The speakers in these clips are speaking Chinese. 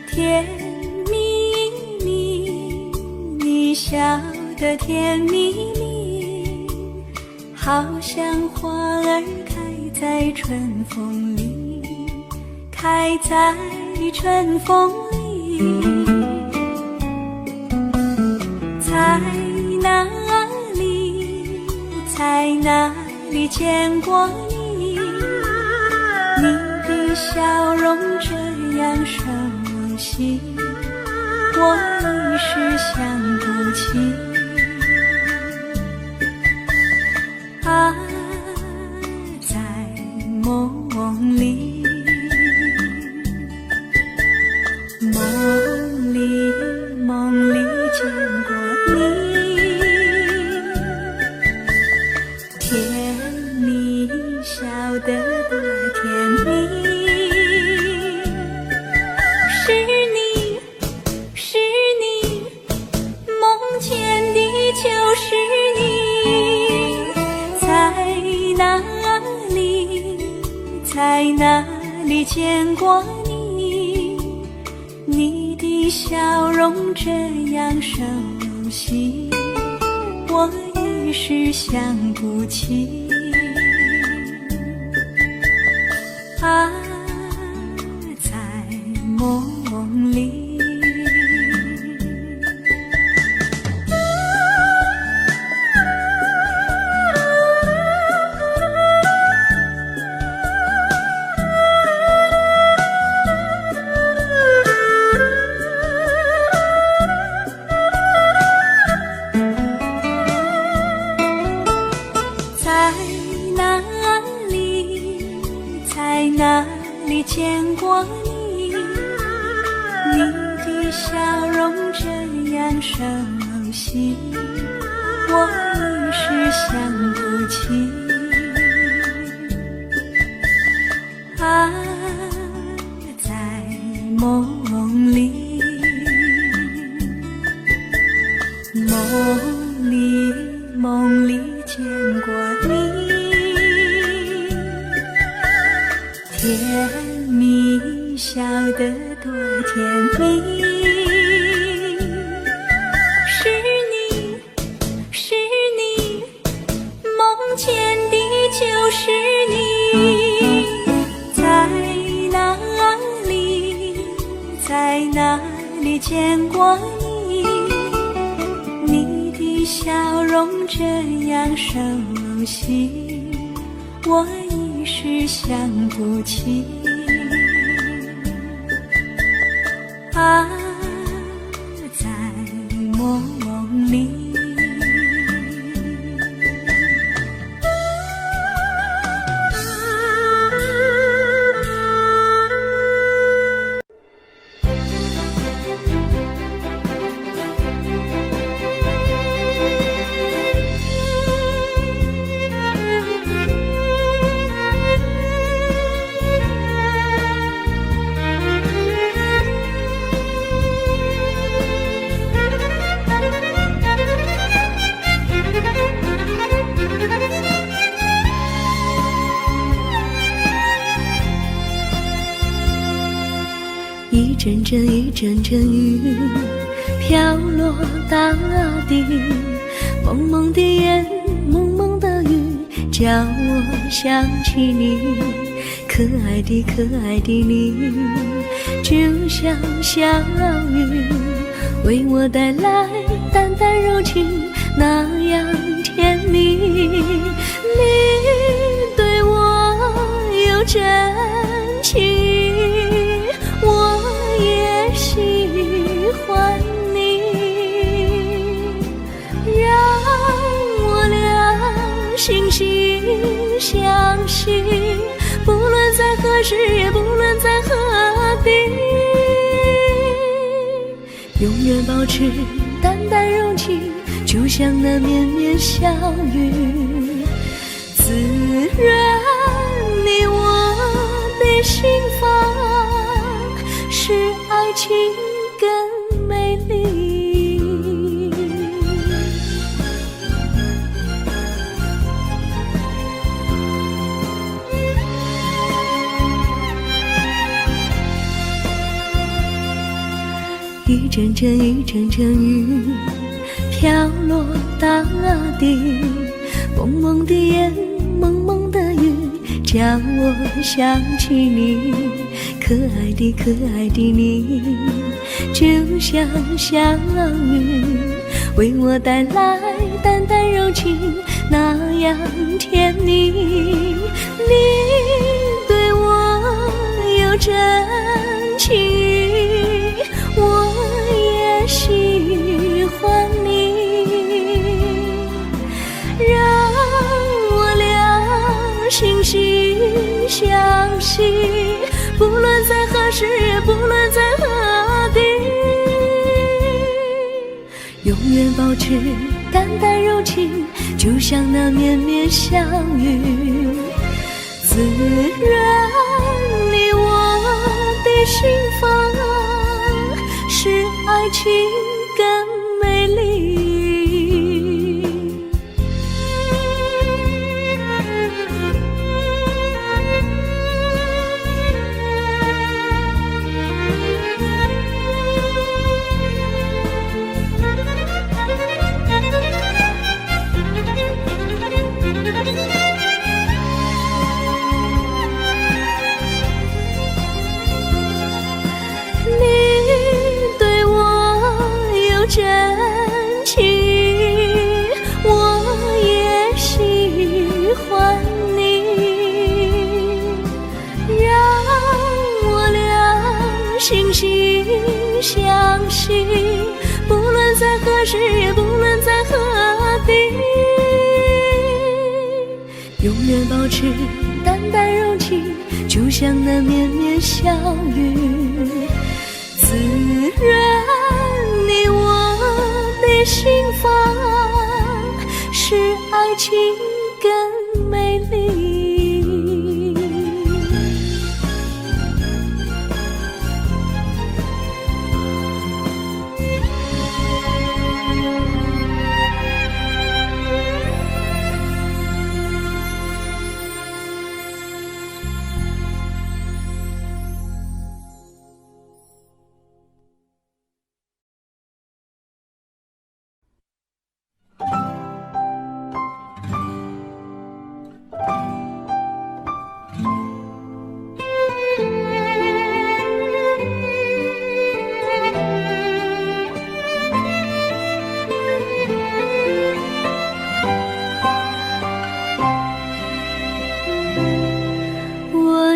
甜蜜蜜，你笑得甜蜜蜜，好像花儿开在春风里，开在春风里。在哪里，在哪里见过你？你的笑容这样熟悉，我一时想不起。啊，在梦里，梦里，梦里见过你，甜蜜笑得多甜蜜。就是你，在哪里，在哪里见过你？你的笑容这样熟悉，我一时想不起。啊，在梦里。在哪里见过你？你的笑容这样熟悉，我一时想不起。啊，在梦里，梦里，梦里见过你。甜蜜笑得多甜蜜，是你，是你，梦见的就是你。在哪里，在哪里见过你？你的笑容这样熟悉，我一时想不起。啊，在梦里。一阵阵一阵阵雨飘落大地，蒙蒙的眼，蒙蒙的雨，叫我想起你，可爱的可爱的你，就像小雨，为我带来淡淡柔情，那样甜蜜。你对我有真情，我也喜欢你，让我俩惺惺相惜，不论在何时，也不论在何地，永远保持淡淡柔情，就像那绵绵小雨，滋润你我的心房，使爱情更美丽。阵阵雨，阵阵雨，飘落大地。蒙蒙的烟，蒙蒙的雨，叫我想起你。可爱的可爱的你，就像小雨，为我带来淡淡柔情，那样甜蜜。你对我有真情意，我也喜欢你，让我俩惺惺相惜，不论在何时，不论在何地，永远保持淡淡柔情，就像那绵绵小雨，滋润你我的心房，使爱情更美丽。真情，我也喜欢你，让我俩惺惺相惜，不论在何时，也不论在何地，永远保持淡淡柔情，就像那绵绵小雨，滋润你我的心房，使爱情更美丽。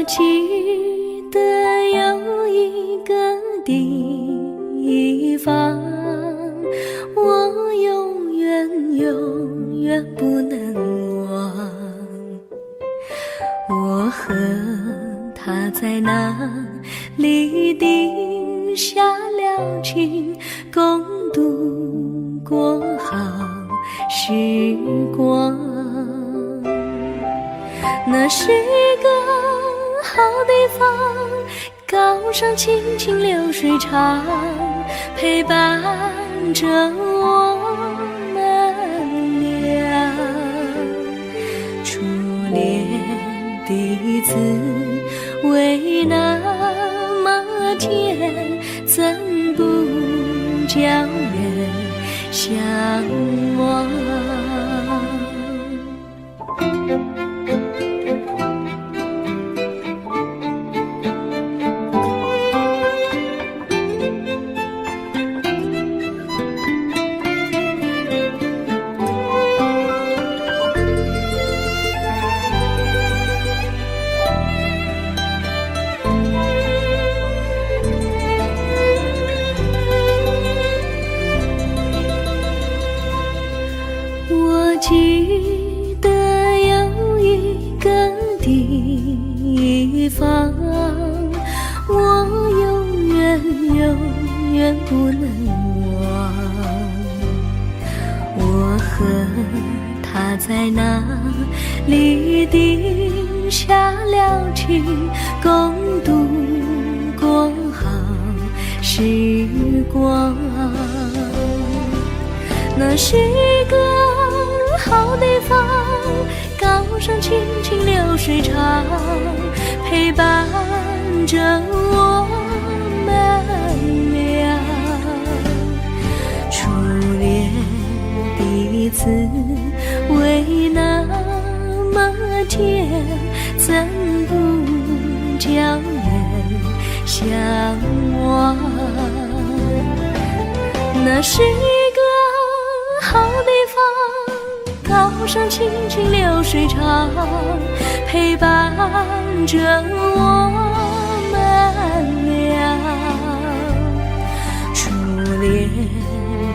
记得有一个地方，我永远不能忘。我和他在那里定下了情，共度过好时光。那是一个好地方，高山青青流水长，陪伴着我们俩。初恋的滋味那么甜，怎不叫人向往？记得有一个地方，我永远不能忘。我和他在那里定下了情，共度过好时光。那是一个好地方，高山青青流水长，陪伴着我们俩。的滋味那么甜，怎不叫人向往？那是一个好地方，高山清清流水长，陪伴着我们俩。初恋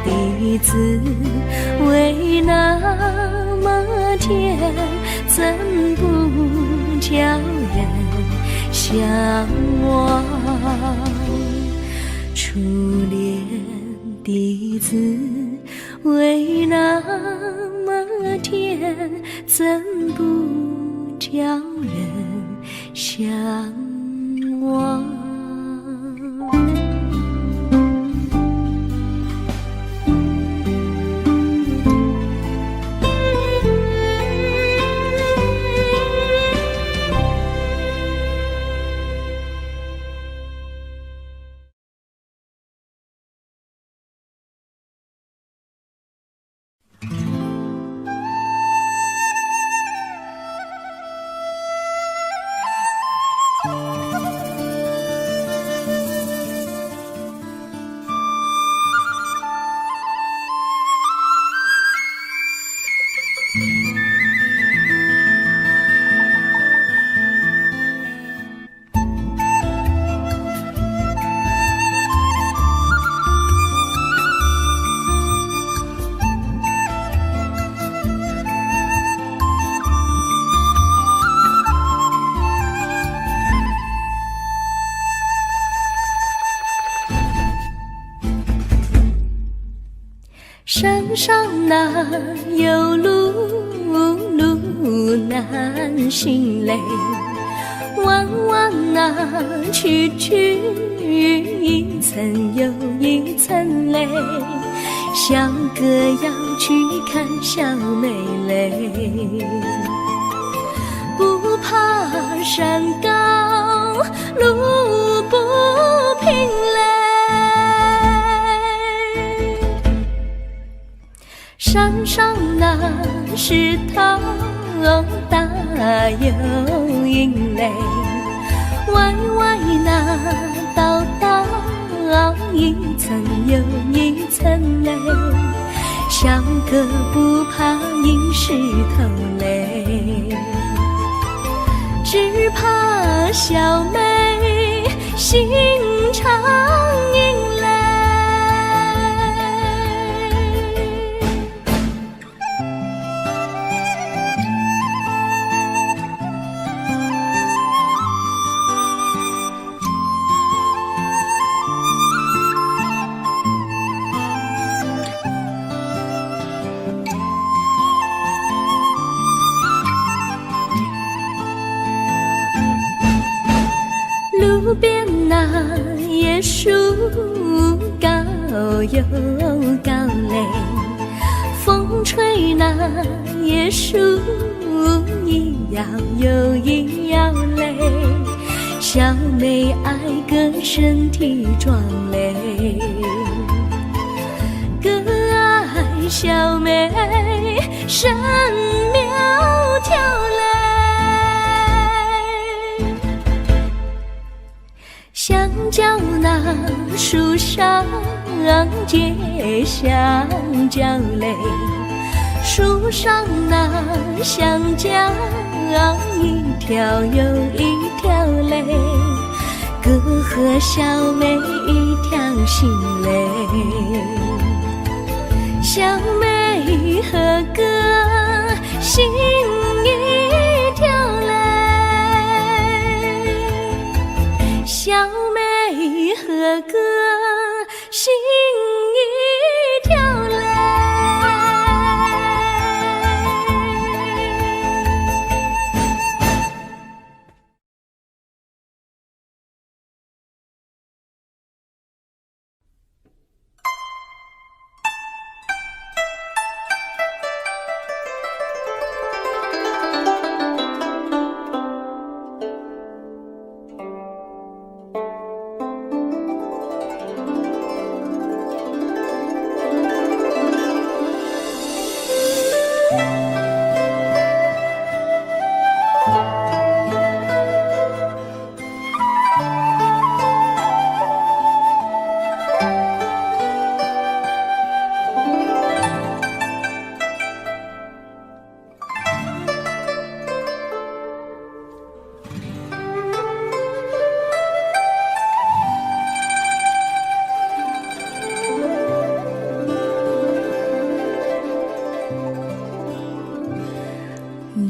的滋味那么甜，怎不叫人向往？初恋的滋味那么甜，怎不叫人向往？山上哪有路，路难行嘞，弯弯哪曲曲，一层又一层嘞，小哥要去看小妹嘞，不怕山高路不平嘞，山上那石头大又硬嘞，歪歪那道道一层又一层嘞，小哥不怕硬石头嘞，只怕小妹心肠硬嘞。路边那椰树高又高嘞，风吹那椰树一摇又一摇嘞，小妹爱个身体壮嘞，哥爱小妹身苗条嘞，香蕉那树上结香蕉嘞，树上那香蕉一条又一条嘞，哥和小妹一条心嘞，小妹和哥心一条嘞，小妹和哥心一条嘞。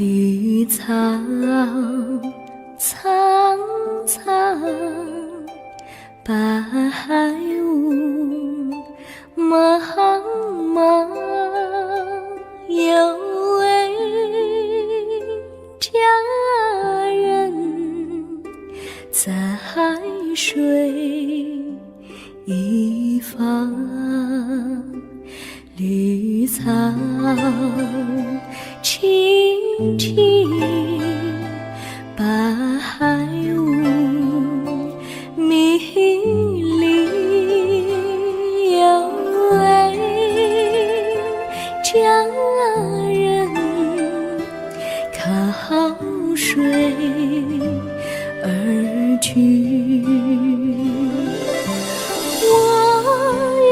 绿草苍苍，白雾茫茫，有位佳人在水一方，绿草青青，白雾迷离，有位佳人靠水而居。我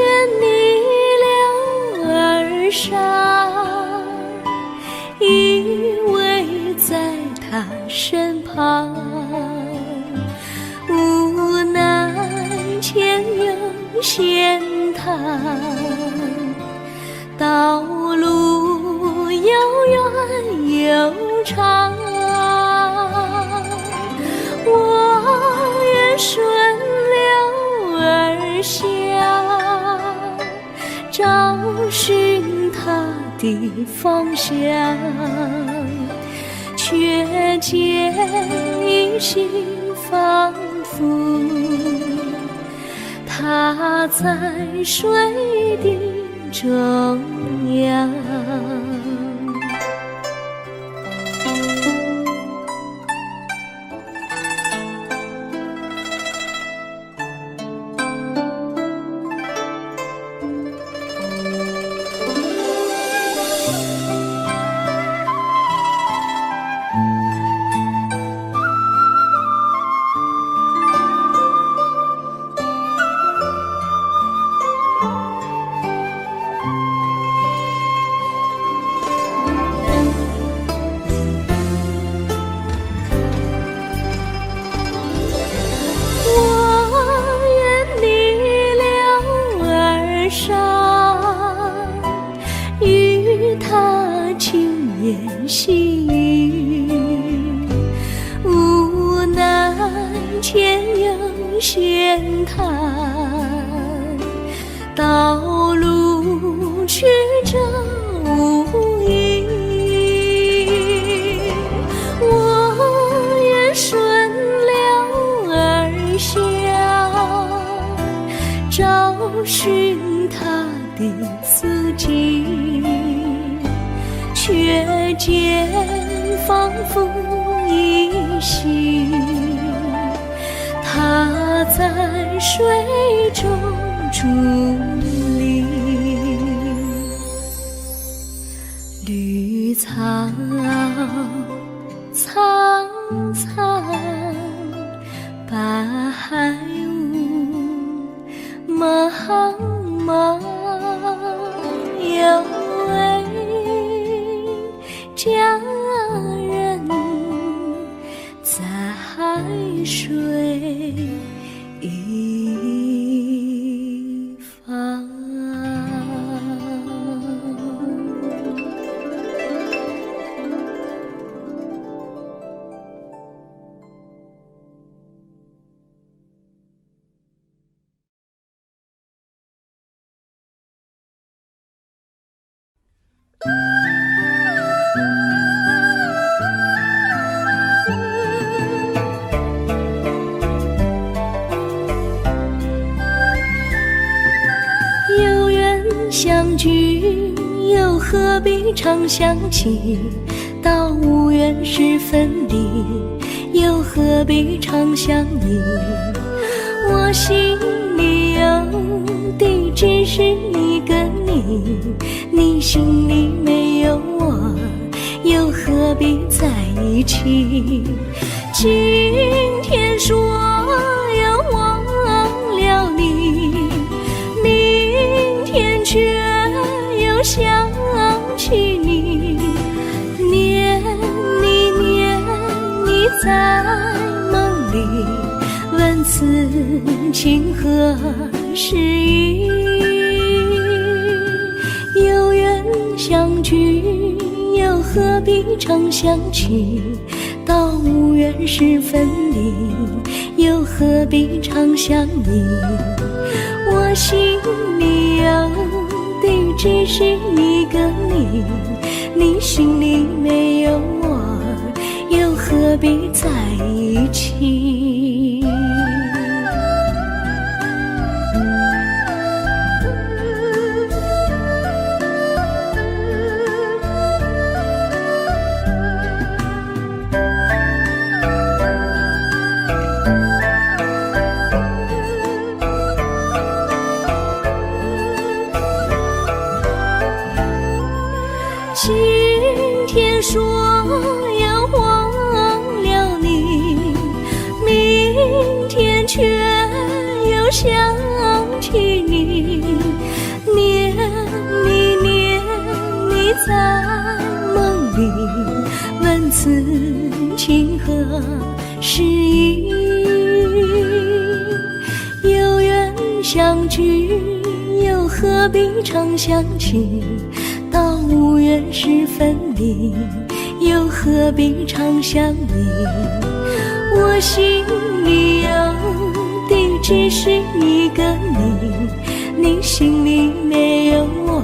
愿你了儿伤，依偎在他身旁，无奈前有险滩，道路又远又长，我愿顺流而下，找寻他的方向，却见一心仿佛他在水的中央。与他轻言细语，无奈前有险滩，道路曲折无依，我愿顺流而下，找寻他的足迹，却见仿佛依稀，他在水中伫立。绿草苍苍，白雾茫茫，有位佳人在水一方。有缘相聚，又何必常相期？到无缘时分离，又何必常相依？我心里有的只是一个你，你心里没有我，又何必在一起？今天说要忘了你，明天却又想起你，念你在梦里，问此情何时已？有缘相聚，又何必常想起？到无缘时分离，又何必常想你？我心里有的只是一个你，你心里没有我，又何必在一起？今天说要忘了你，明天却又想起你，念你在梦里，问此情何时已？有缘相聚，又何必常想起？到无缘时分离，又何必常想你？我心里有的只是一个你，你心里没有我，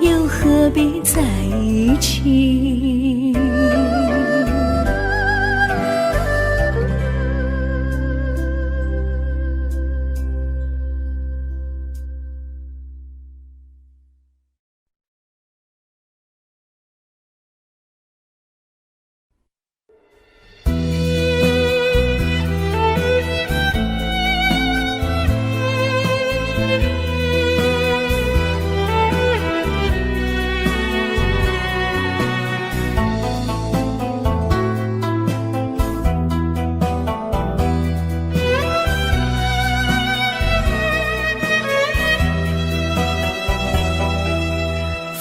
又何必在一起？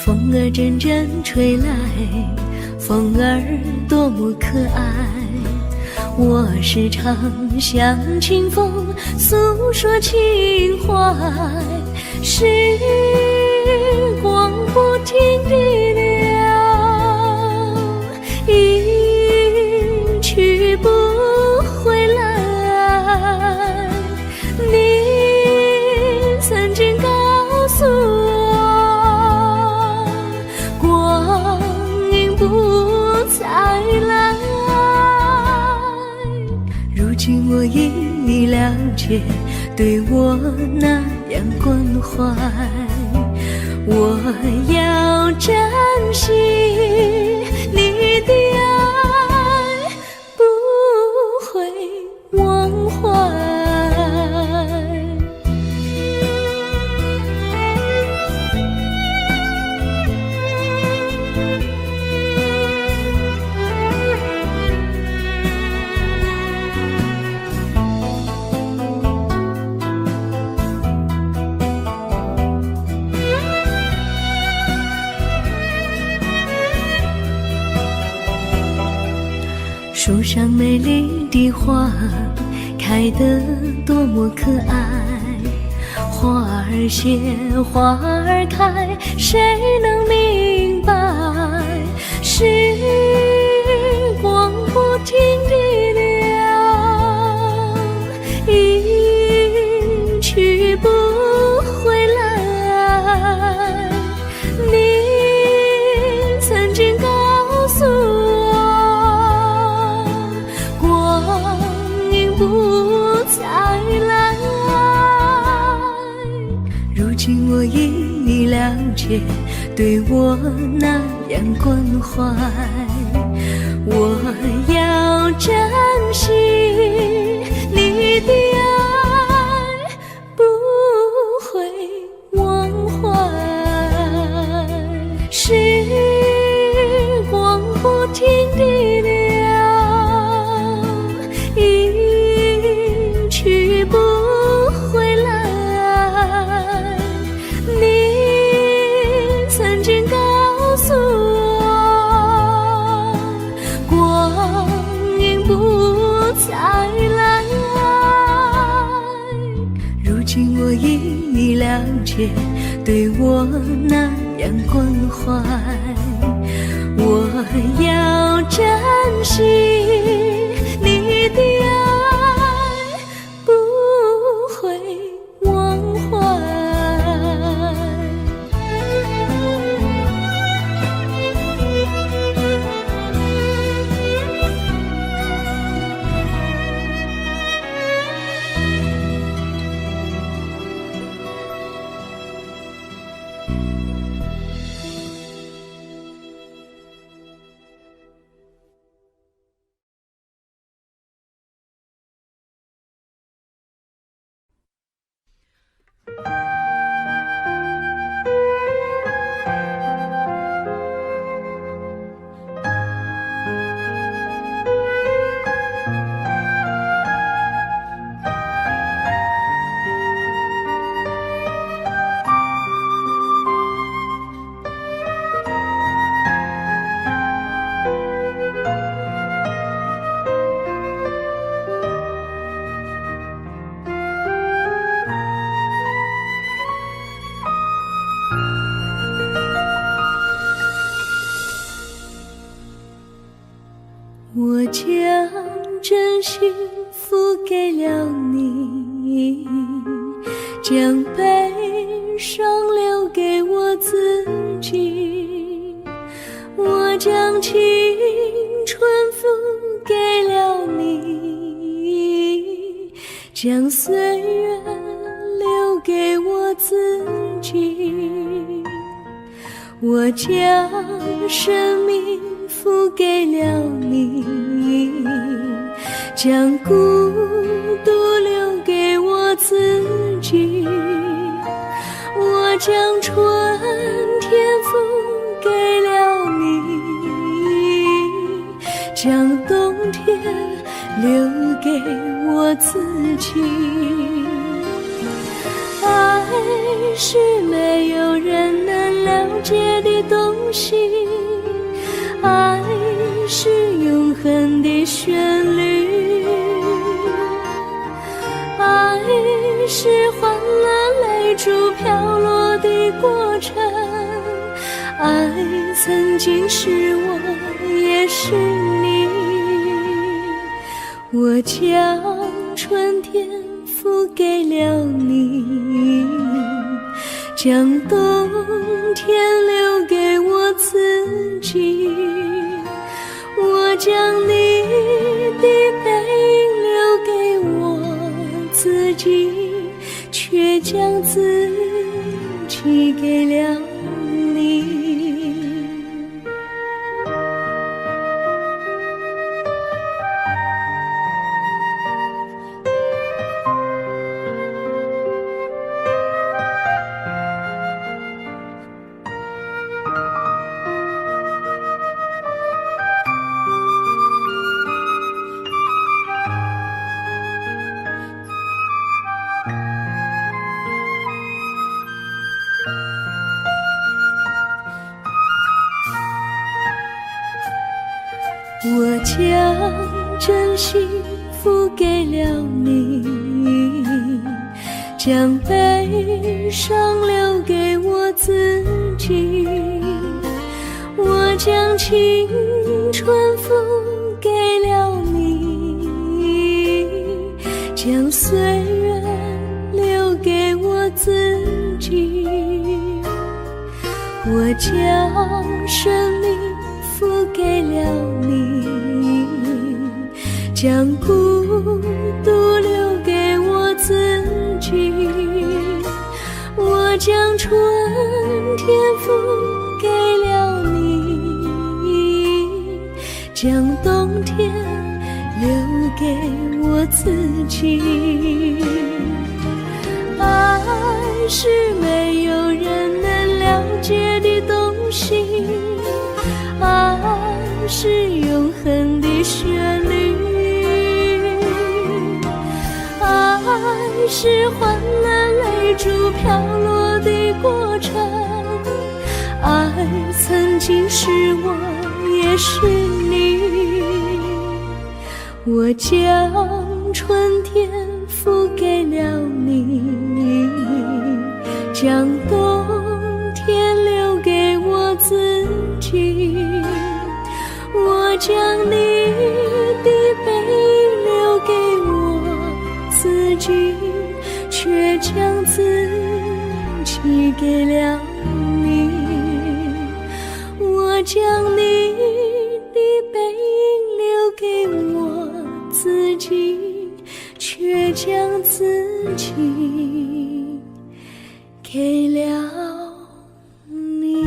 风儿阵阵吹来，风儿多么可爱。我时常向清风诉说情怀，时光不停地流，一去不回来。你曾经告诉我，光阴不再来。如今我已了解，对我那样关怀，我要珍惜你的爱，不会忘怀。树上美丽的花开得多么可爱，花儿谢，花儿开，谁能明白？时光不停地流，一去不回来。你曾经告诉我，不再来。如今我已了解，对我那样关怀，我要珍惜你的爱，不会忘怀。时光不停地流，去不回来。你曾经告诉我，光阴不再来。如今我已了解，对我那样关怀，要珍惜你的爱，不会忘怀。我将真心付给了你，将悲伤留给我自己。我将青春付给了你，将岁月留给我自己。我将生命付给了你，将孤独留给我自己。我将春天付给了你，将冬天留给我自己。爱是没有人能了解的东西，爱是永恒的旋律，爱是换了泪珠飘落的过程，爱曾经是我也是你。我将春天付给了你，将冬天留给我自己。我将你的背影留给我自己，却将自己给了你。我将真心付给了你，将悲伤留给我自己。我将青春付给了你，将岁月留给我自己。我将生命付给了你，将孤独留给我自己。我将春天付给了你，将冬天留给我自己。爱是没有人能了解的东西，爱是永恒的旋律，爱是换了泪珠飘落的过程，爱曾经是我也是你。我将春天付给了你，将冬天留给我自己。将你的背影留给我自己，却将自己给了你。我将你的背影留给我自己，却将自己给了你。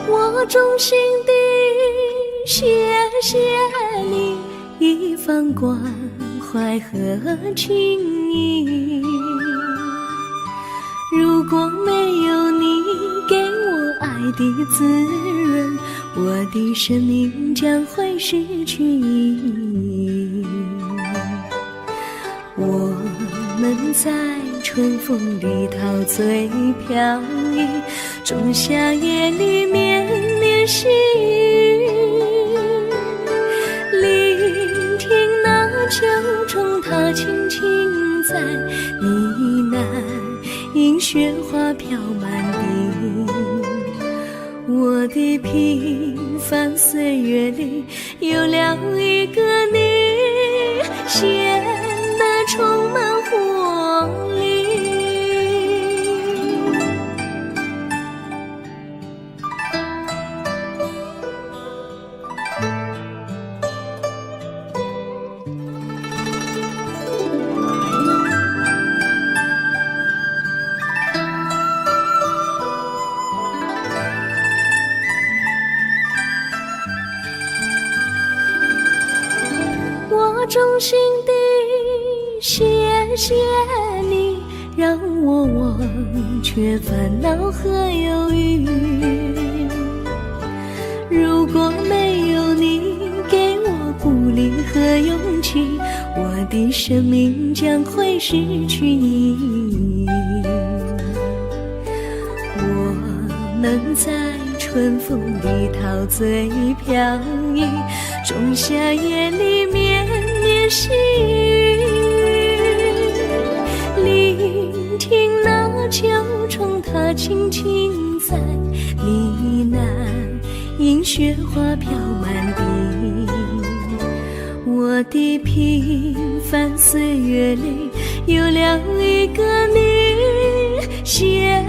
我衷心地谢谢你一番关怀和情谊，如果没有你给我爱的滋润，我的生命将会失去意义。我们在春风里陶醉飘逸，仲夏夜里绵绵细雨，聆听那秋虫它轻轻在呢喃，因雪花飘满地。我的平凡岁月里有了一个你，显得充满活力。我衷心地谢谢你，让我忘却烦恼和忧郁。如果没有你给我鼓励和勇气，我的生命将会失去意义。我们在春风里陶醉飘逸，仲夏夜里绵绵细雨，聆听那秋虫它轻轻在呢喃，因雪花飘满地。我的平凡岁月里有了一个你，显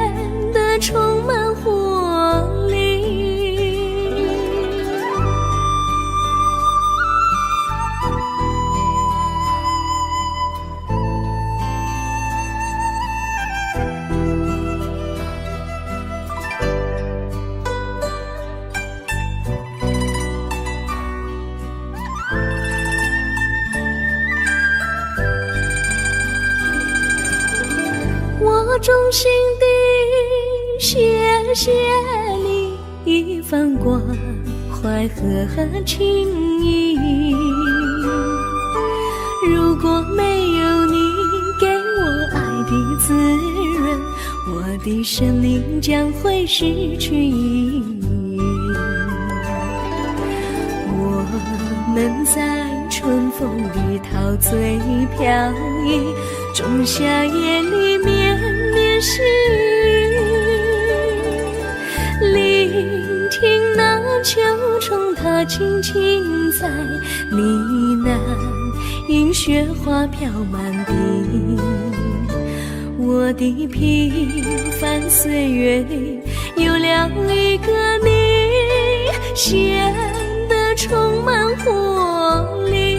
得充满活力。我衷心地谢谢你一番关怀和情谊，如果没有你给我爱的滋润，我的生命将会失去意义。我们在春风里陶醉飘逸，仲夏夜里绵绵细雨，聆听那秋虫它轻轻在呢喃，银雪花飘满地。我的平凡岁月里有了一个你，显得充满活力。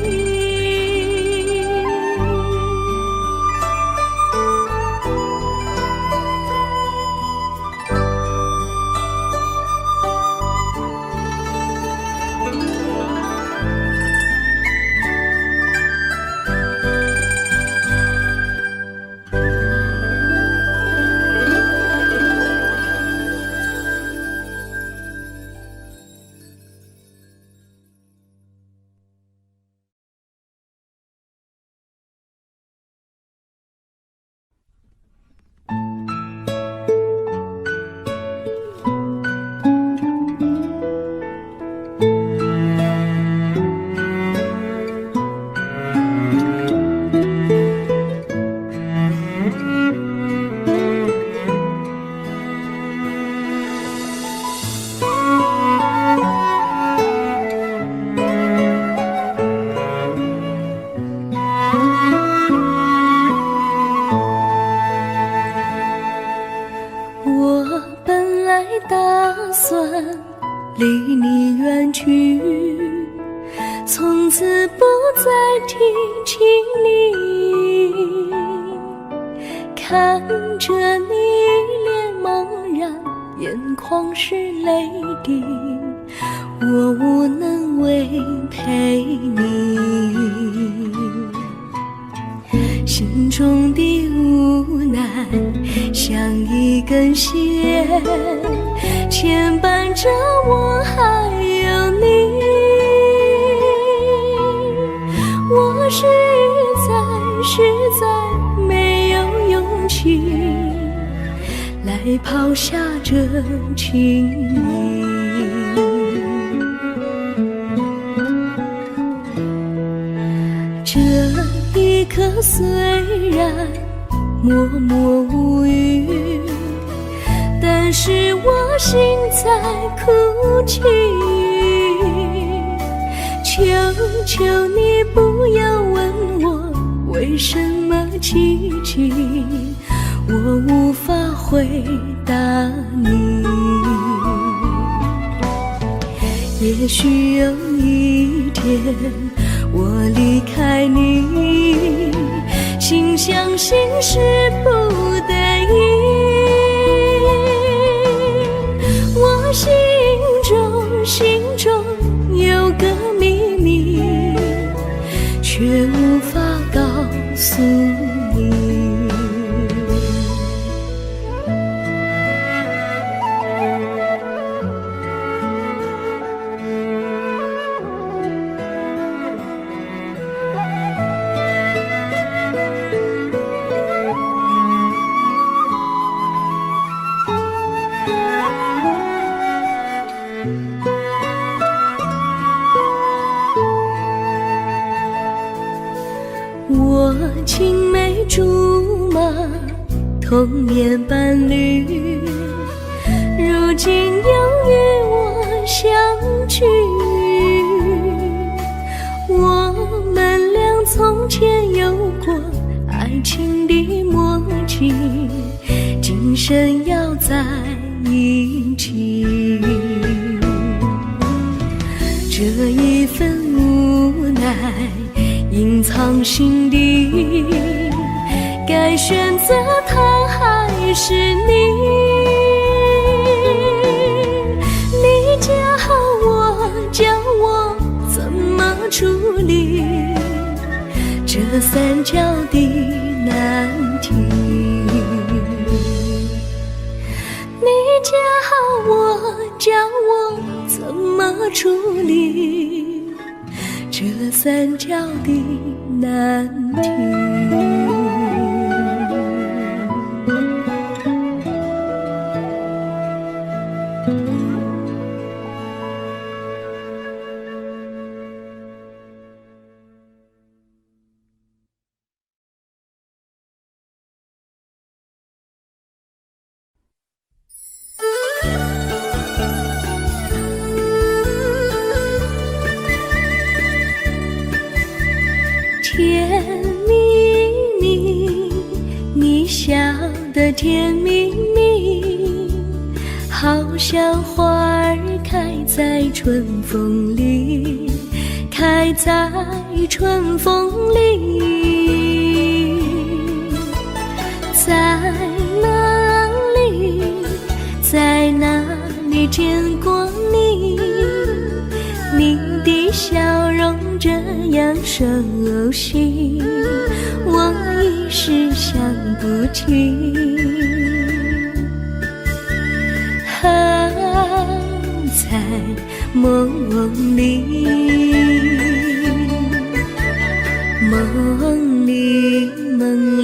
离你远去，从此不再提起你。看着你一脸茫然，眼眶是泪滴，我无能为陪你。心中的无奈像一根线，牵绊着我还有你。我实在没有勇气来抛下这情谊。这一刻虽然默默无语，但是我心在哭泣。求求你不要问我为什么寂静，我无法回答你。也许有一天我离开你，心相信是不得已。我心中有个秘密，却无法告诉你。我青梅竹马，童年伴侣，如今又与我相聚。我们俩从前有过爱情的默契，今生要在一起。这一份无奈隐藏心底，该选择他还是你？你教我怎么处理这三角的难题？你教我怎么处理这三角的难题？甜蜜蜜，好像花儿开在春风里，开在春风里。在哪里，在哪里见过你？你的笑容这样熟悉，我一时想不起。在梦里，梦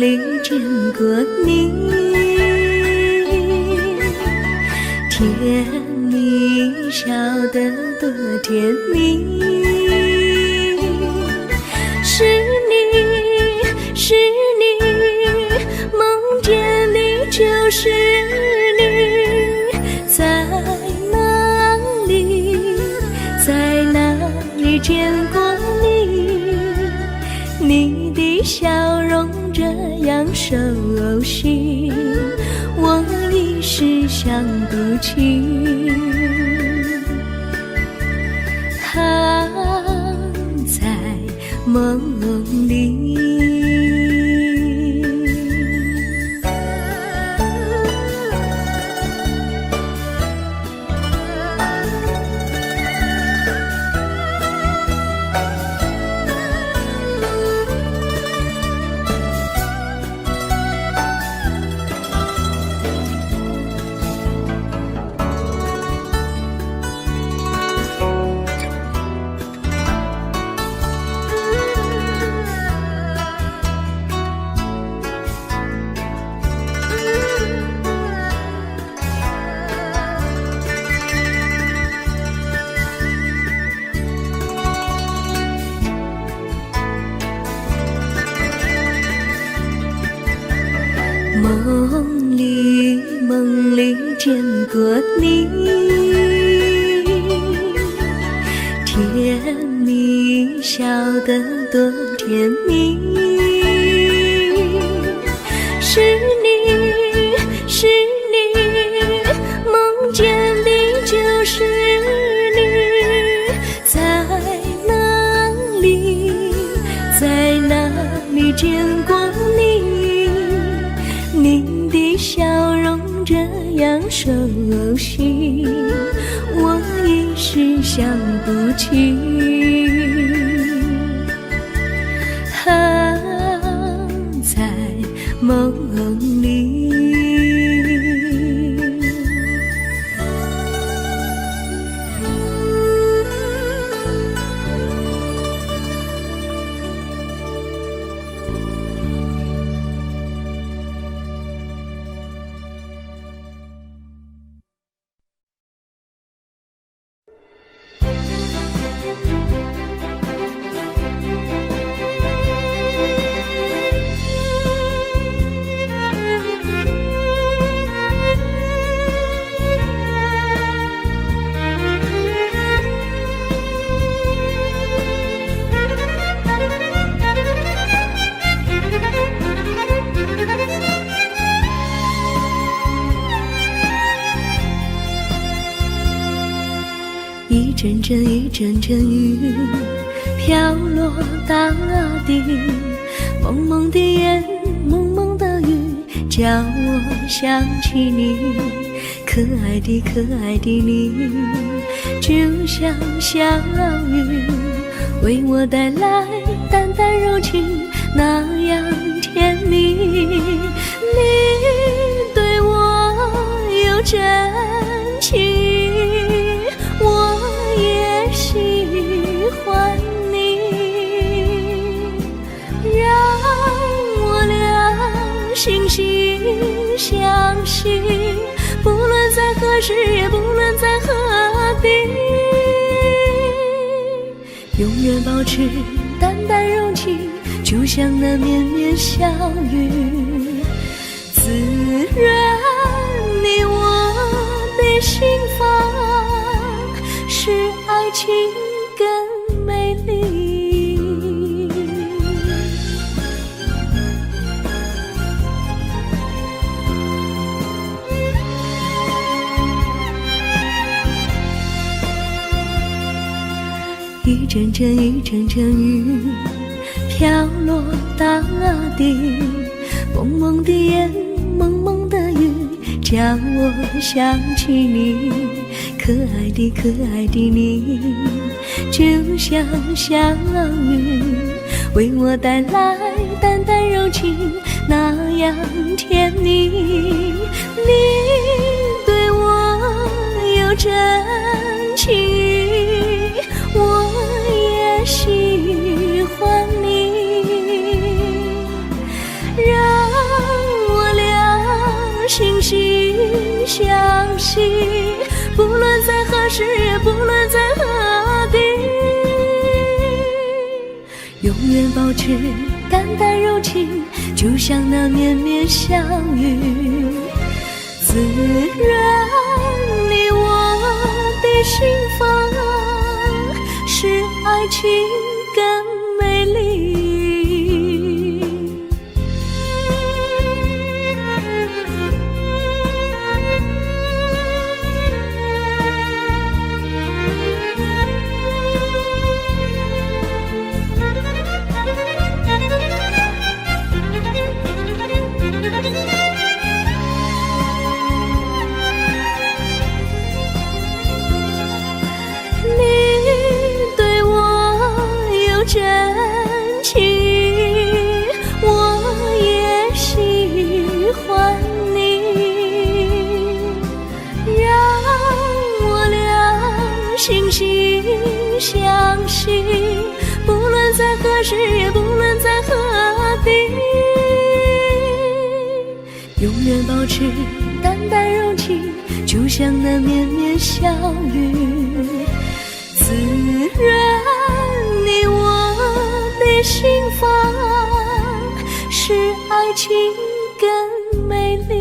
里见过你，甜蜜笑得多甜蜜。是你，是你，梦见你就是你。在哪里，在哪里见过你？你的笑容这样熟悉，我一时想不起。在梦里。梦里见过你，甜蜜笑得多甜蜜。是你，是你，梦见的就是你。在哪里，在哪里见过你？你的笑容这样熟悉，我一时想不起。在梦里。一阵阵一阵阵雨飘落大地，蒙蒙的烟，蒙蒙的雨，叫我想起你。可爱的可爱的你，就像小雨，为我带来淡淡柔情，那样甜蜜。你对我有真情，我也喜欢你，让我俩惺惺相惜，不论在何时，也不论在何地，永远保持淡淡柔情，就像那绵绵小雨，滋润你我的心房，使爱情更美丽。阵一阵阵雨飘落大地，蒙蒙的烟，蒙蒙的雨，叫我想起你，可爱的可爱的你，就像小雨，为我带来淡淡柔情，那样甜蜜。你对我有真情意，我也喜欢你，让我俩惺惺相惜，不论在何时，也不论在何地，永远保持淡淡柔情，就像那绵绵小雨，滋润你我的心房，使爱情更美丽。真情，我也喜欢你，让我俩惺惺相惜，不论在何时，也不论在何地，永远保持淡淡柔情，就像那绵绵小雨，滋润你我的心房，使爱情更美丽。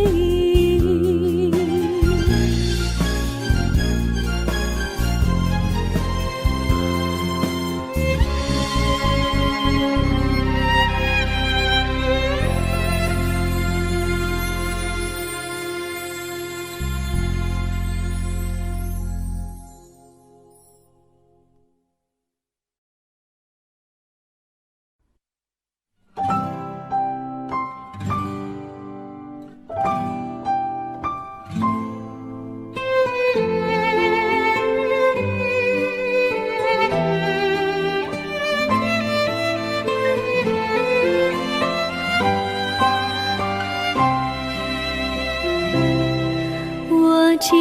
记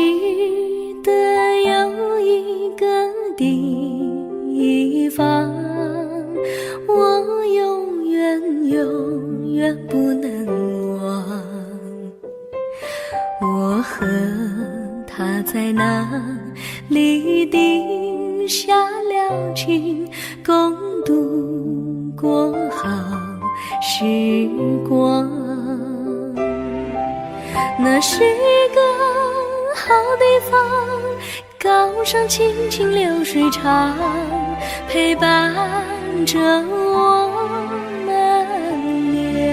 得有一个地方，我永远不能忘。我和他在那里定下了情，共度过好时光。那是一个好地方，高山青青流水长，陪伴着我们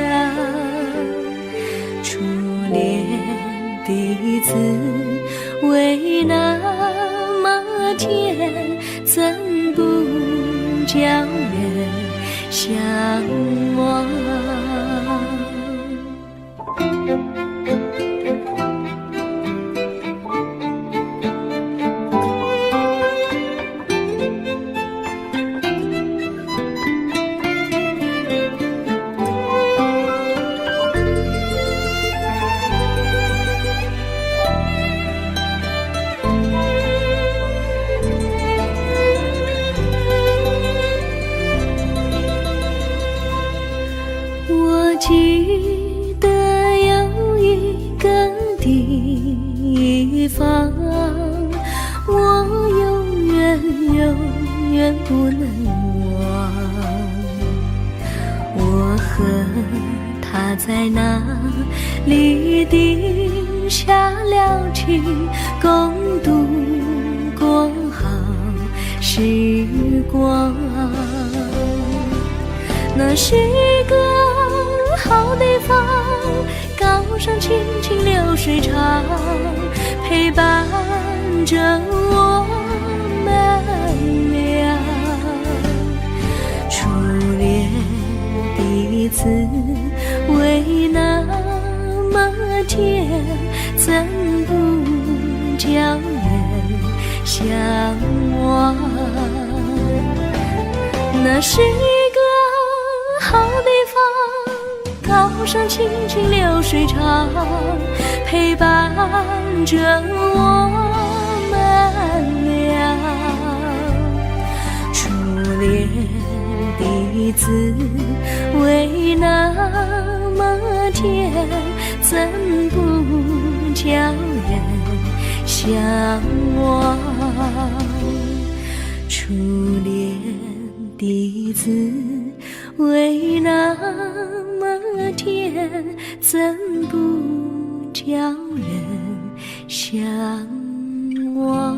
俩。初恋的滋味那么甜，怎不叫人向往？记得有一个地方，我永远不能忘。我和他在那里定下了情，共度过好时光。那是一个好地方，高山青青流水长，陪伴着我们俩。子味那么甜，怎不叫人向往？那是一个好地方，高山清清流水长，陪伴着我们俩。初恋的滋味那么甜，怎不叫人向往？初恋的滋味那么甜，怎不叫人向往？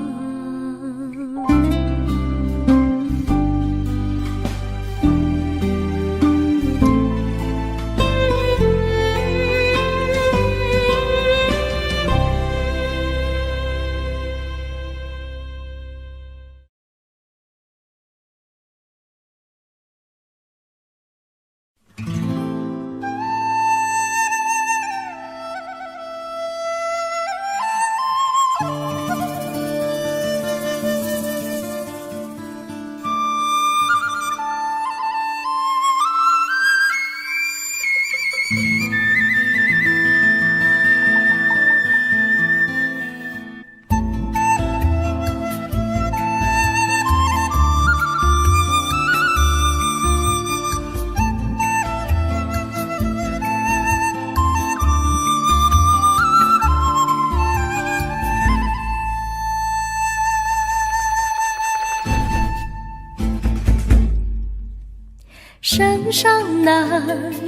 山上哪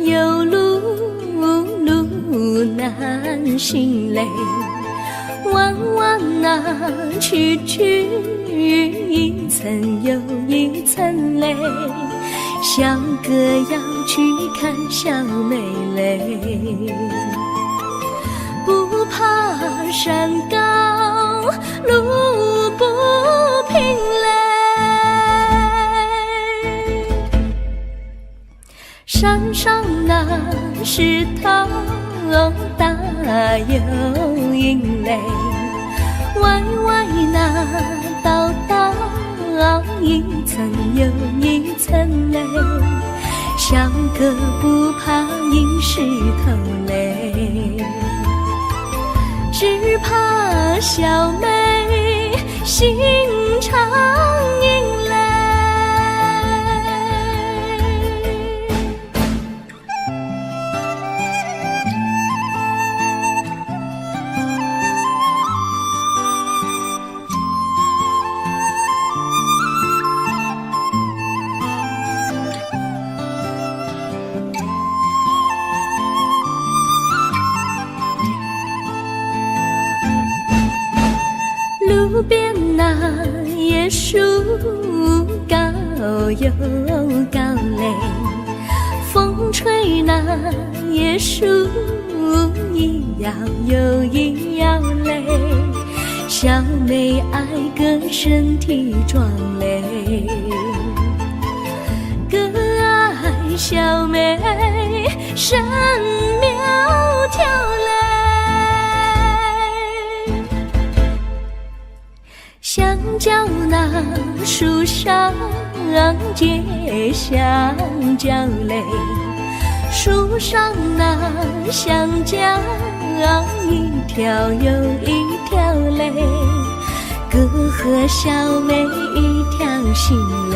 有路，路难行嘞，弯弯哪曲曲，一层又一层嘞，像个要去看小妹嘞。不怕山高路不平嘞，山上那石头大又硬嘞，歪歪那道道一层又一层嘞，像个不怕硬石头嘞，只怕小妹心肠硬嘞。路边那椰树高又高嘞，风吹那椰树一摇又一摇嘞，小妹爱个身体壮嘞，哥爱小妹身苗条嘞。香蕉那树上结香蕉嘞，树上那香蕉一条又一条嘞，哥和小妹一条心嘞，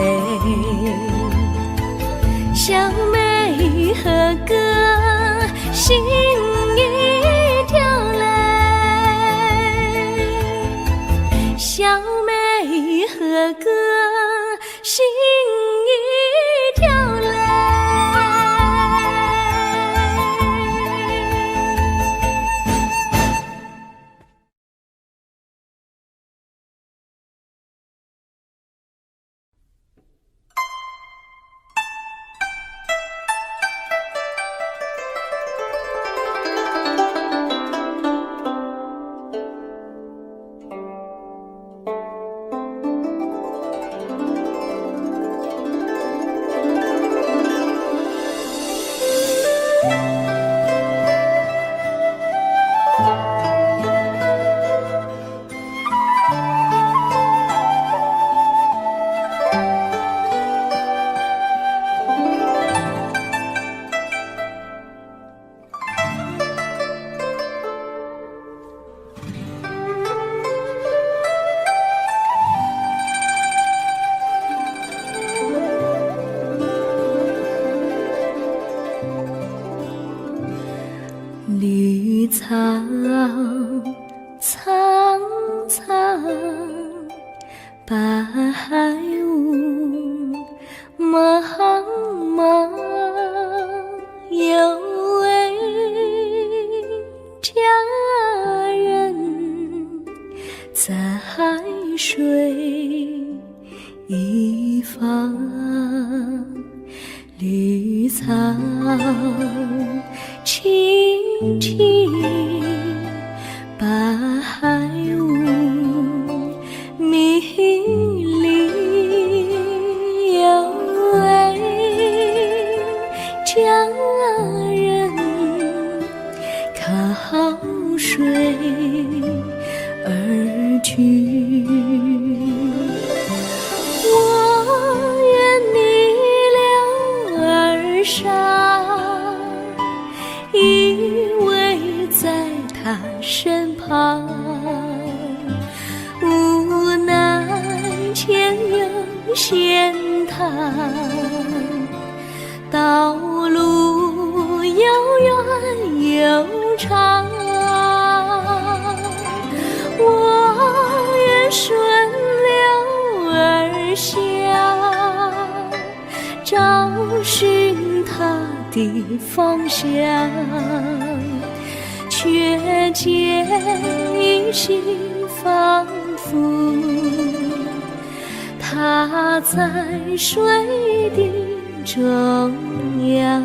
小妹和哥心一条嘞，小妹和哥心一条嘞。苍苍，白雾茫茫，有位佳人在水一方，绿草青青，白雾迷离，有位佳人靠水而居。我愿你了儿伤，依偎在他身旁，无奈前有险滩，道路又远又长，我愿顺流而下，找寻他的方向，却见依稀仿佛他在水的中央。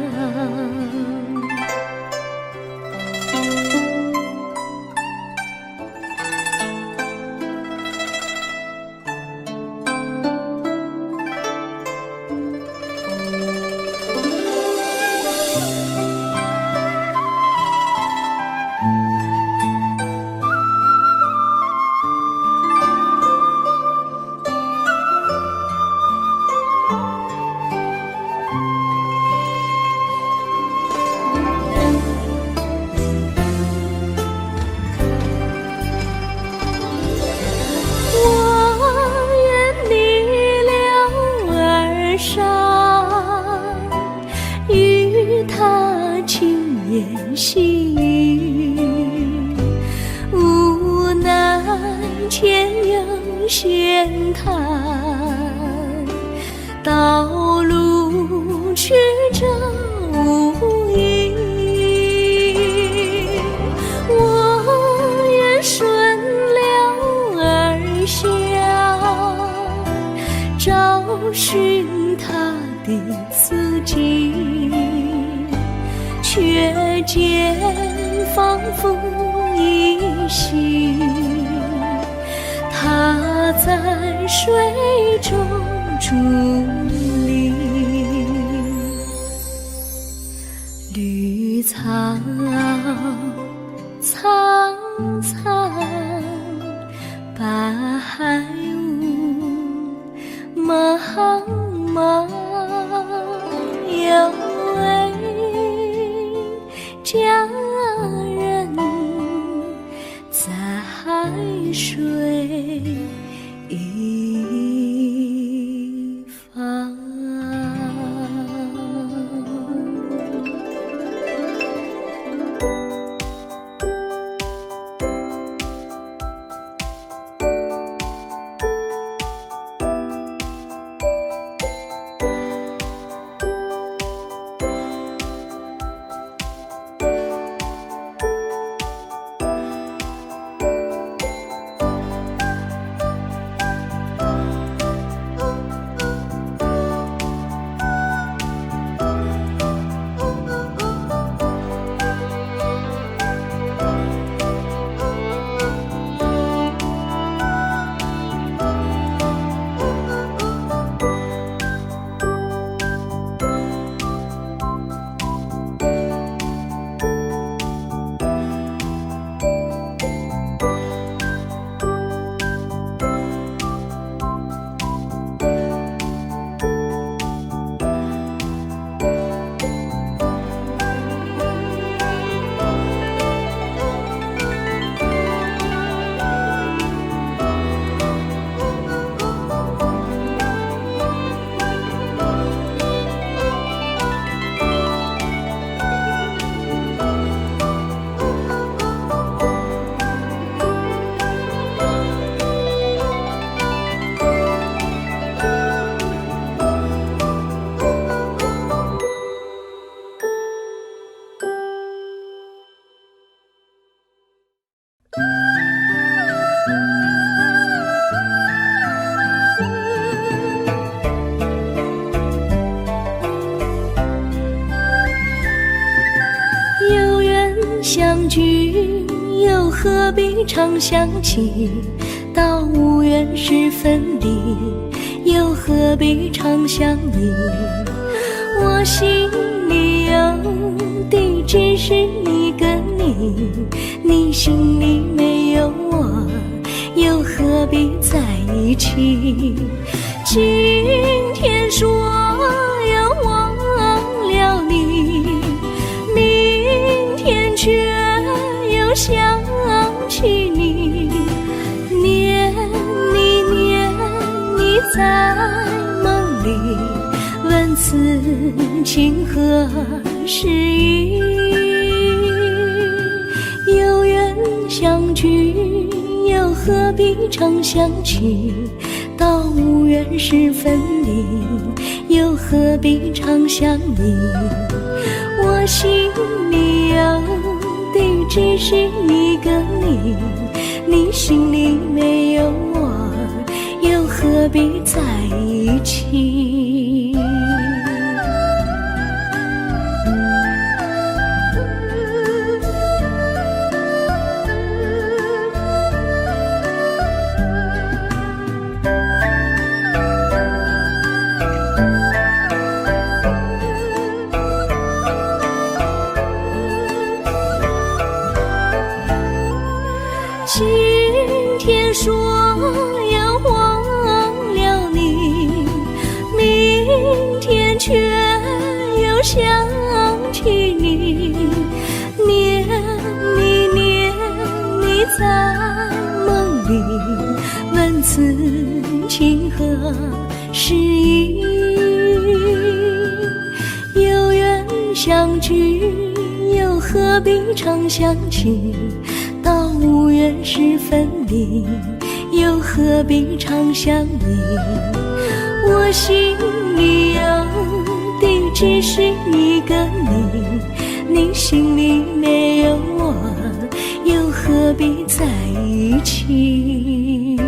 与他轻言细语，无奈前有险滩，道路曲折无依，我愿顺流而下，找寻他的足迹，却见仿佛依稀他在水中伫立。绿草苍苍，白雾茫茫，有位佳人在水一方。相聚，又何必常想起？到无缘时分离，又何必常想你？我心里有地只是一个你，你心里没有我，又何必在一起？今天说要忘了你，明天却又想起你，念你念你在梦里，问此情何时已？有缘相聚，又何必常想起？到无缘时分离，又何必常想你？我心里有地只是一个你，你心里没有我，又何必在一起？今天说要忘了你，明天却又想起你，念你念你在梦里，问此情何时已？有缘相聚，又何必常想起？到无缘时分离，又何必常想你？我心里有地只是一个你，你心里没有我，又何必在一起？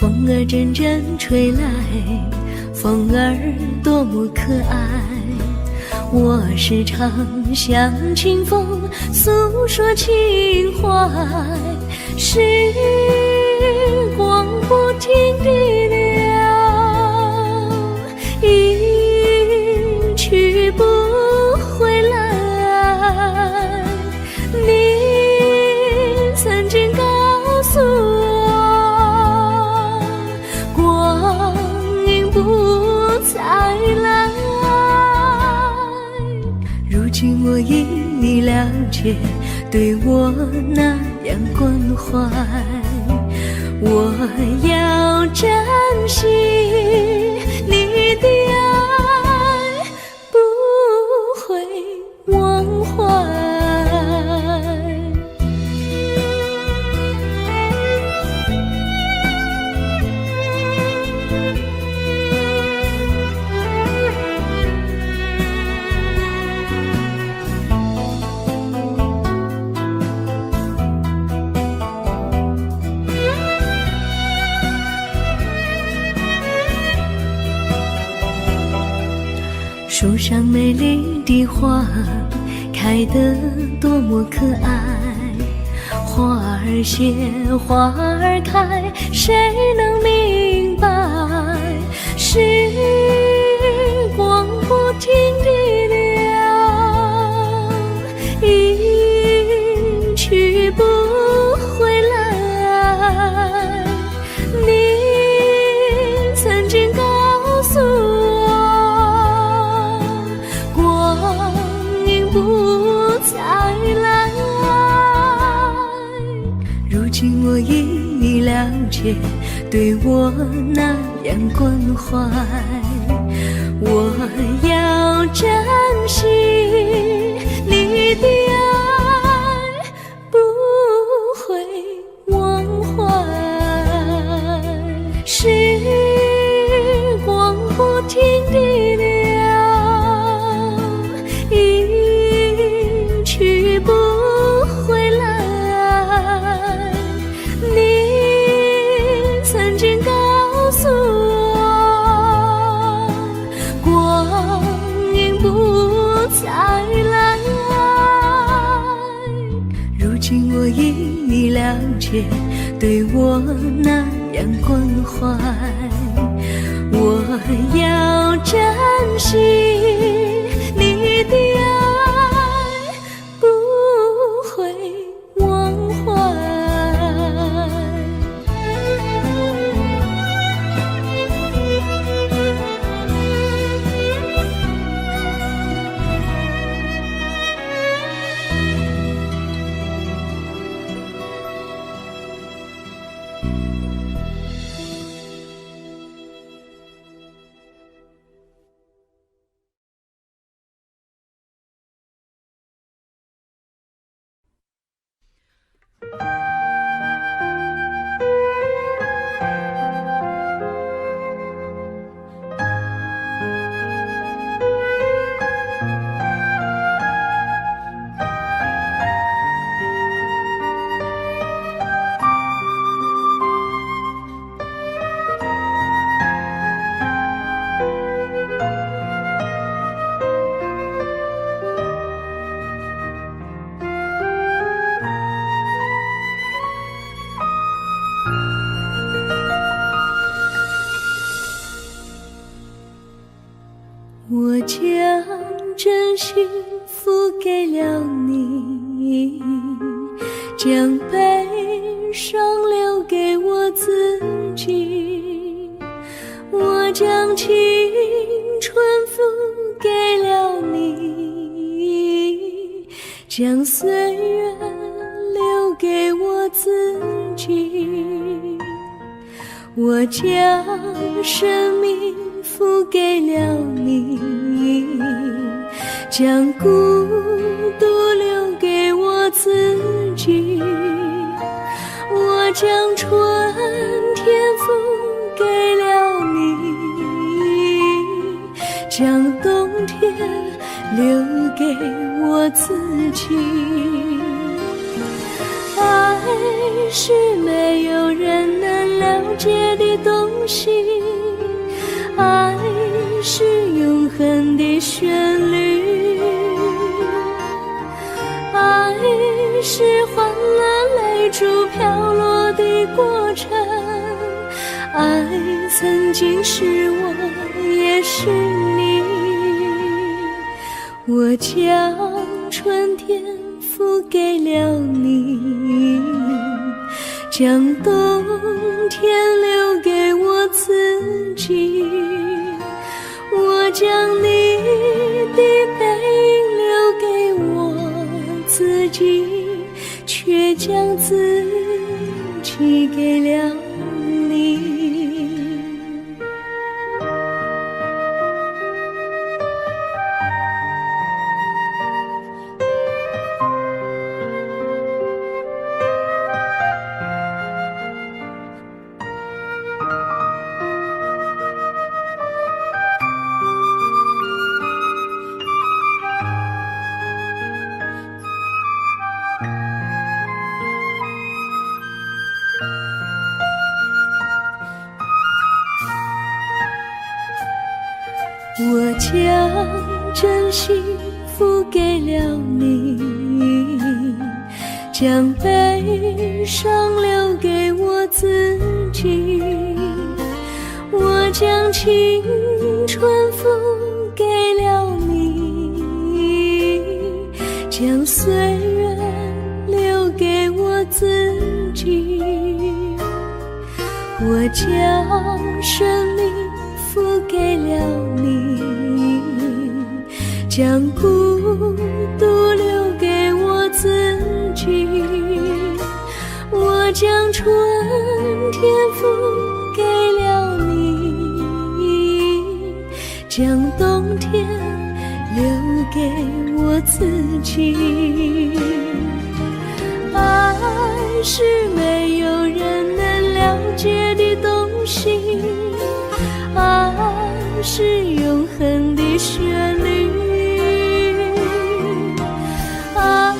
风儿阵阵吹来，风儿多么可爱。我时常向清风诉说情怀，时光不停地流，一去不回来。你曾经告诉我，光阴不再来。如今我已了解，对我那样关怀，我要珍惜你的爱，不会忘怀。树上美丽的花开得多么可爱，花儿谢花儿开，谁能明白？时光不停地流，一去不回来。你曾经告诉我，光阴不再来。如今我已了了解，对我那样关怀。我要珍惜你的爱，不会忘怀。时光不停地流，一去不回来。你曾经告诉我，光阴不再来。如今我已了解，对我那样关怀。我要珍惜你的爱，不会忘怀。我将真心付给了你，将悲伤留给我自己。我将青春付给了你，将岁月留给我自己。我将生命付给了你，将孤独留给我自己。我将春天付给了你，将冬天留给我自己。爱是没有人能了解的东西，爱是永恒的旋律，爱是换了泪珠飘落的过程，爱曾经是我也是你。我将春天付给了你，将冬天留给我自己。我将你的背影留给我自己，却将自己给了你。我将真心付给了你，将悲伤留给我自己。我将青春付给了你，将岁月留给我自己。我将生命付给了你，将孤独留给我自己。我将春天付给了你，将冬天留给我自己。爱是没有人能了解的东西，爱是永恒的旋律，爱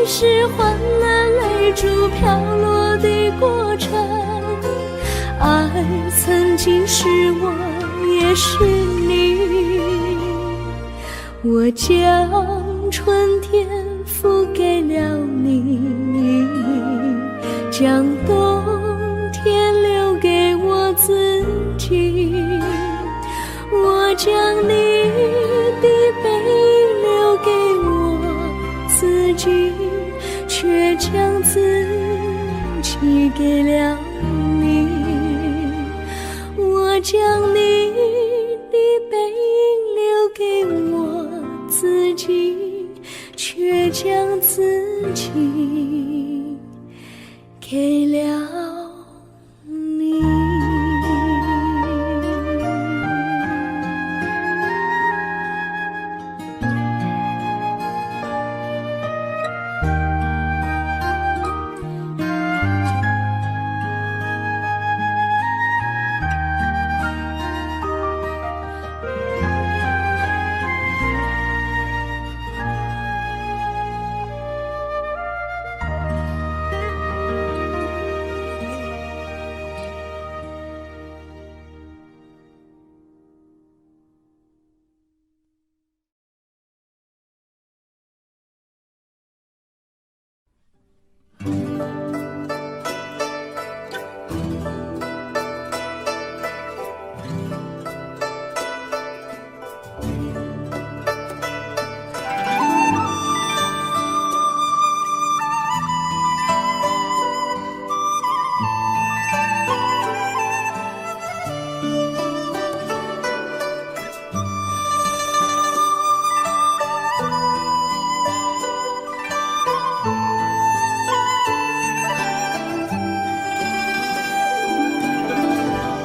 是换了泪珠飘落的过程，爱曾经是我也是你。我将春天付给了你，将冬天留给我自己。我将你的背影留给我自己，却将自己给了你。我将你的背影留给我自己，却将自己给了你。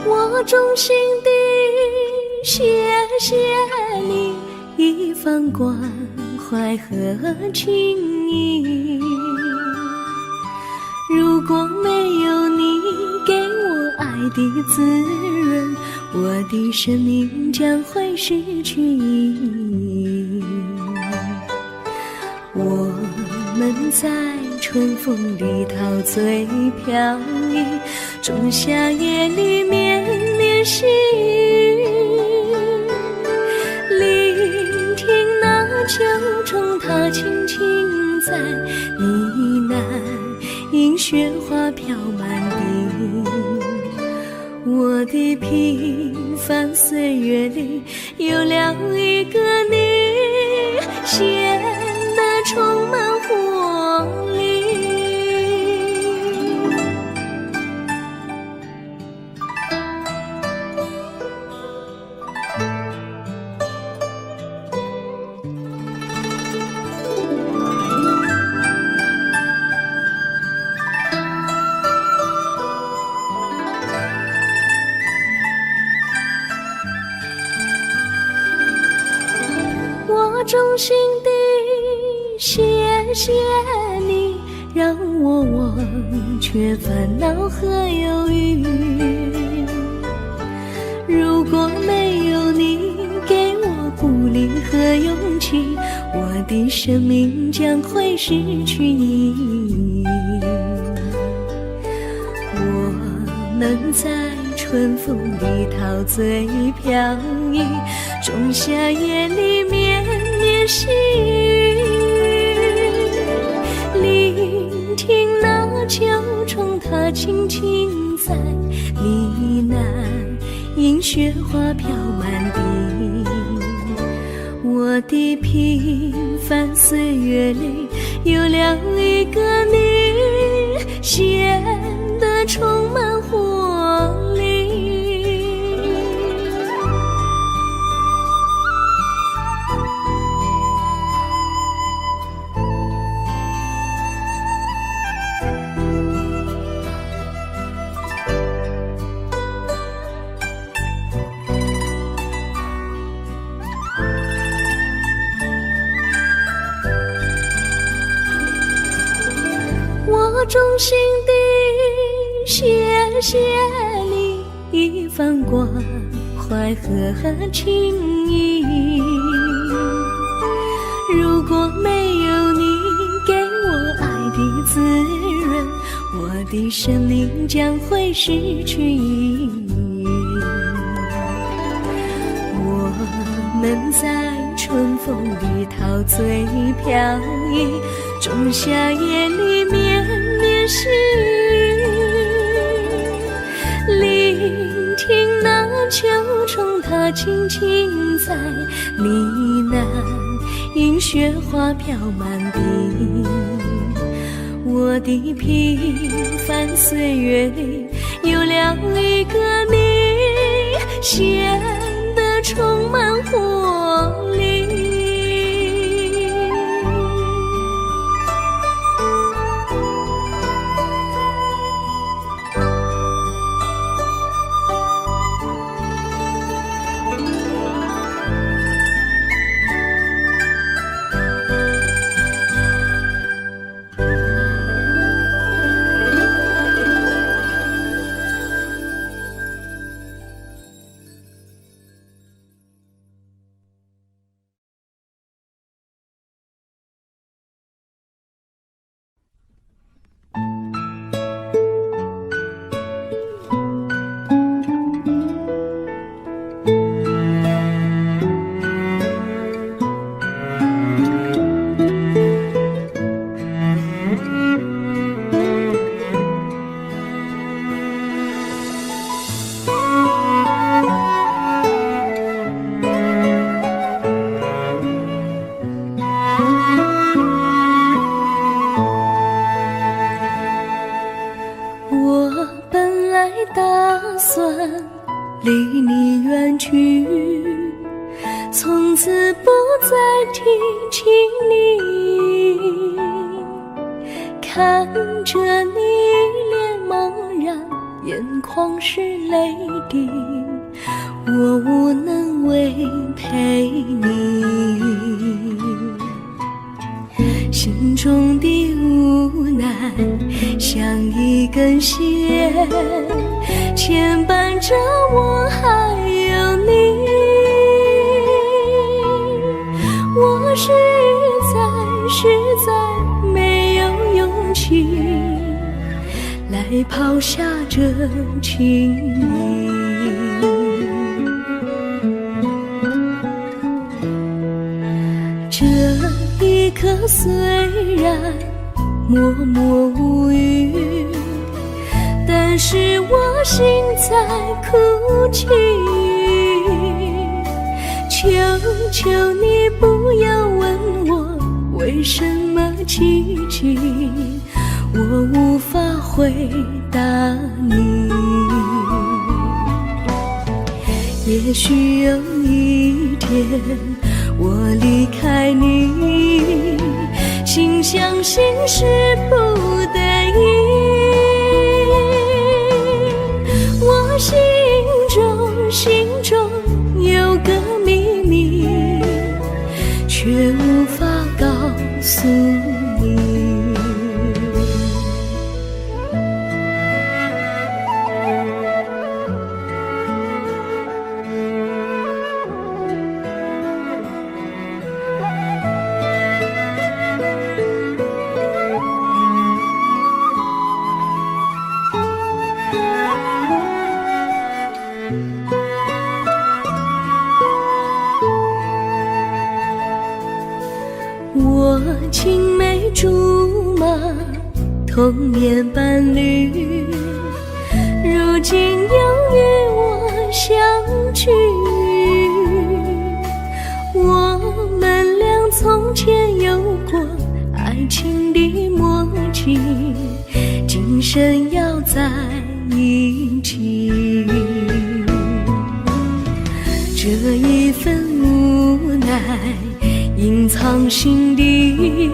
我衷心地谢谢你一番关怀和情谊，如果没有你给我爱的滋润，我的生命将会失去意义。我们在春风里陶醉飘逸，仲夏夜里绵绵细雨，聆听那秋虫它轻轻在呢喃，因雪花飘满地。我的平凡岁月里有了一个你，显得充满活力。我衷心地谢谢你，让我忘却烦恼和忧郁。如果没有你给我鼓励和勇气，我的生命将会失去意义。我们在春风里陶醉飘逸，仲夏夜里绵绵细雨，聆听那秋虫它轻轻在呢喃，因雪花飘满地。我的平凡岁月里有了一个你，显得充满活力。衷心地谢谢你一番关怀和情谊。如果没有你给我爱的滋润，我的生命将会失去意义。我们在春风里陶醉飘逸，仲夏夜里绵绵细雨，聆听那秋虫它轻轻在呢喃，银雪花飘满地。我的平凡岁月里有了一个你，显得充满活力。离你远去，从此不再提起你。看着你一脸茫然，眼眶是泪滴，我无能为陪你。心中的无奈像一根线，牵绊着我还有你。我实在没有勇气来抛下这情谊。这一刻虽然默默无语，但是我心在哭泣。求求你不要问我为什么奇迹，我无法回答你。也许有一天我离开你，心相信是不得已。我心中有个秘密，却无法告诉你。我青梅竹马，童年伴侣，如今又与我相聚。我们俩从前有过爱情的默契，今生要在一起。这一份无奈隐藏心底，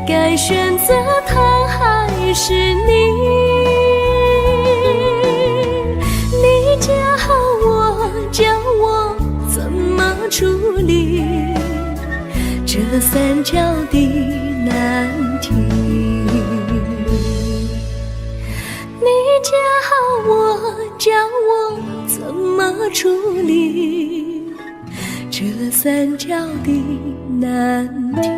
该选择他还是你？你教我怎么处理这三角的难题。三角的难题。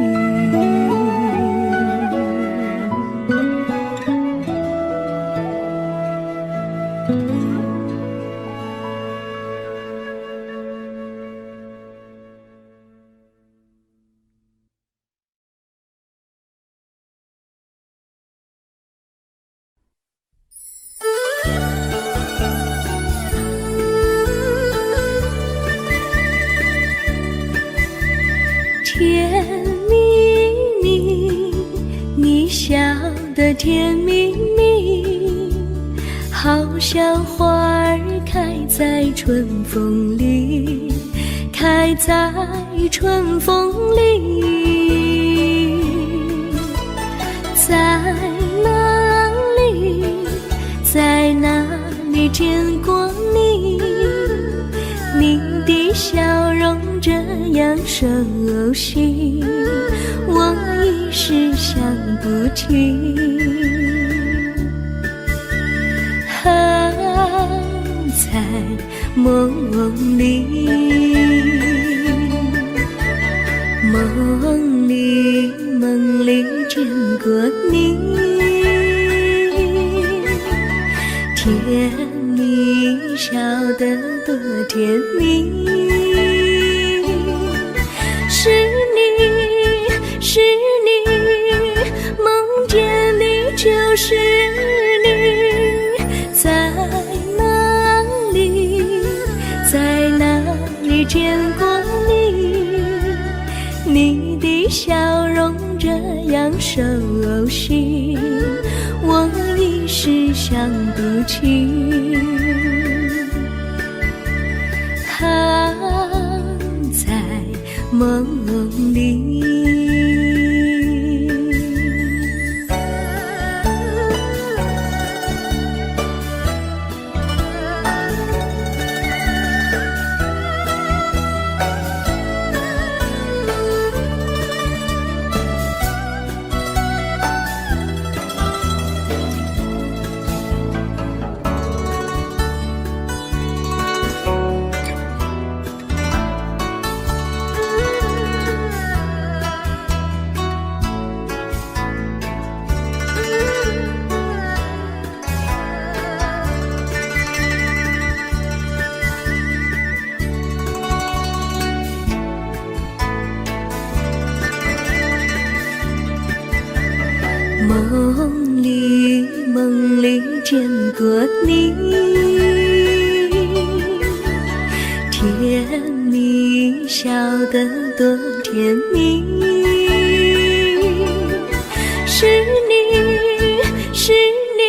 甜蜜蜜，你笑得甜蜜蜜，好像花儿开在春风里，开在春风里。在哪里，在哪里见过你？你的笑容这样熟悉，我一时想不起。在梦里，梦里见过你，甜蜜笑得多甜蜜。是你，是你，梦见你就是你。在哪里，在哪里见过你？你的笑容这样熟悉，我一时想不起。在梦里。梦里见过你，甜蜜笑得多甜蜜。是你，是你，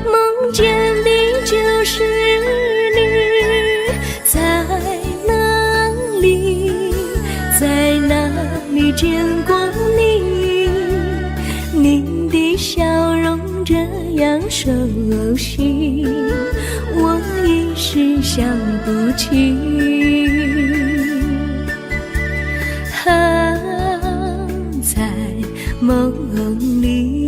梦见你就是你。在哪里，在哪里见过你？你的笑容这样熟悉，我一时想不起。在梦里。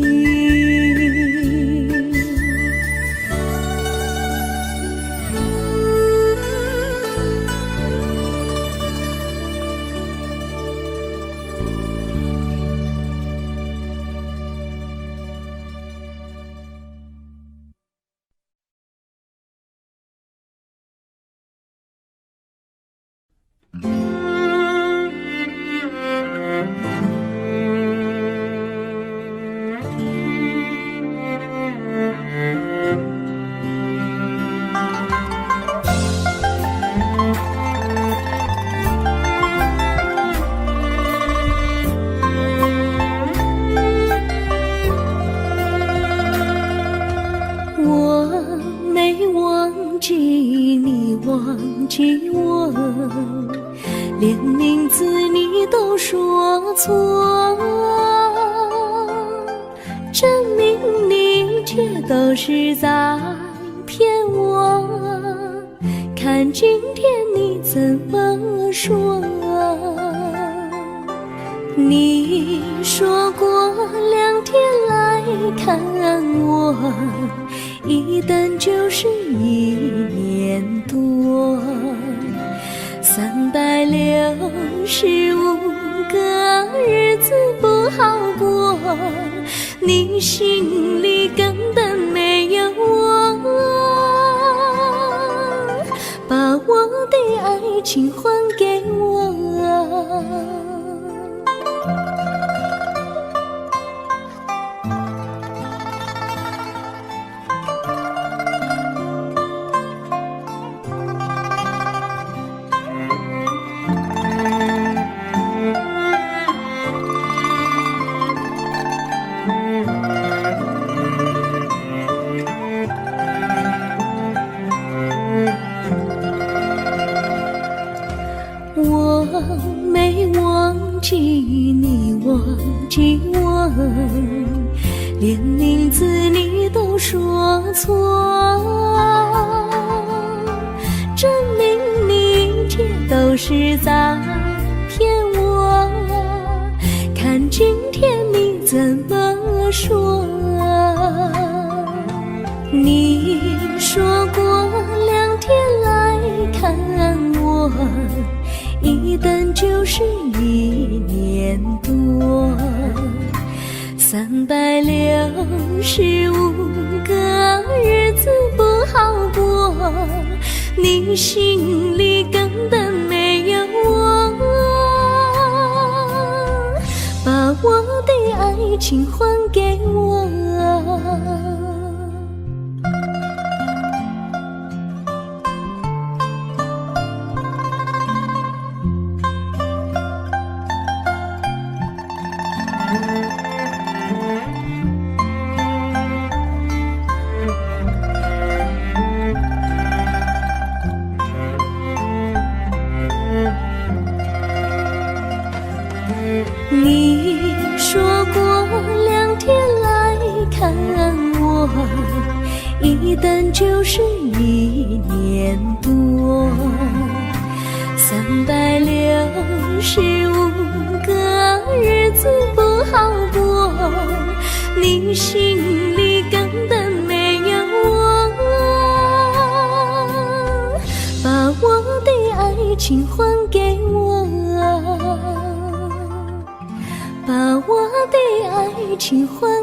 忘记我，连名字你都说错，证明你一切都是在骗我。看今天你怎么说？你说过2天来看我，一等就是1年多。365个日子不好过，你心里根本没有我，把我的爱情还给我。我没忘记你，忘记我，连名字你都说错，证明你一切都是在骗我。看今天你怎么说？你说过2天来看我，一等就是1年多，365个日子不好过，你心里根本没有我，把我的爱情还给我。你说过2天来看我，一等就是1年多，365个日子不好过，你心里根本没有我，把我的爱情还给我，把我的爱情还